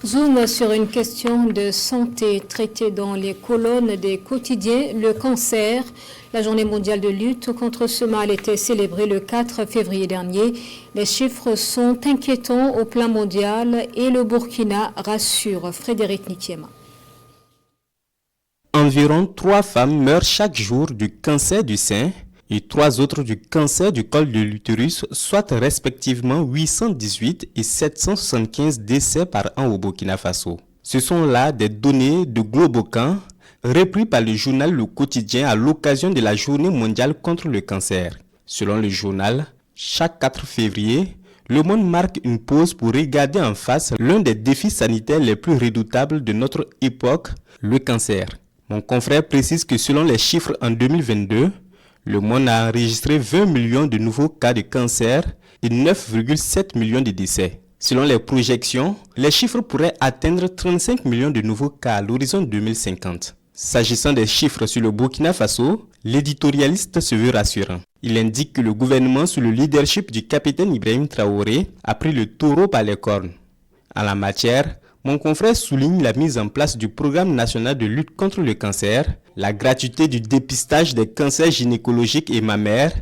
Zoom sur une question de santé traitée dans les colonnes des quotidiens, le cancer. La journée mondiale de lutte contre ce mal était célébrée le 4 février dernier. Les chiffres sont inquiétants au plan mondial et le Burkina rassure Frédéric Nitiema. Environ 3 femmes meurent chaque jour du cancer du sein et 3 autres du cancer du col de l'utérus, soit respectivement 818 et 775 décès par an au Burkina Faso. Ce sont là des données de Globocan, repris par le journal Le Quotidien à l'occasion de la Journée mondiale contre le cancer. Selon le journal, chaque 4 février, le monde marque une pause pour regarder en face l'un des défis sanitaires les plus redoutables de notre époque, le cancer. Mon confrère précise que selon les chiffres en 2022, le monde a enregistré 20 millions de nouveaux cas de cancer et 9,7 millions de décès. Selon les projections, les chiffres pourraient atteindre 35 millions de nouveaux cas à l'horizon 2050. S'agissant des chiffres sur le Burkina Faso, l'éditorialiste se veut rassurant. Il indique que le gouvernement sous le leadership du capitaine Ibrahim Traoré a pris le taureau par les cornes. En la matière, mon confrère souligne la mise en place du programme national de lutte contre le cancer, la gratuité du dépistage des cancers gynécologiques et mammaires,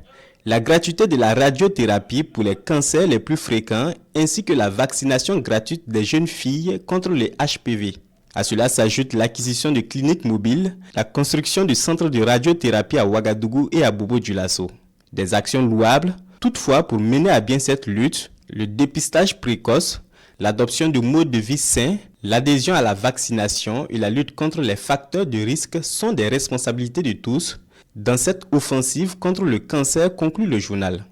la gratuité de la radiothérapie pour les cancers les plus fréquents ainsi que la vaccination gratuite des jeunes filles contre les HPV. À cela s'ajoute l'acquisition de cliniques mobiles, la construction du centre de radiothérapie à Ouagadougou et à Bobo-Dioulasso. Des actions louables, toutefois pour mener à bien cette lutte, le dépistage précoce, l'adoption de modes de vie sains, l'adhésion à la vaccination et la lutte contre les facteurs de risque sont des responsabilités de tous dans cette offensive contre le cancer, conclut le journal.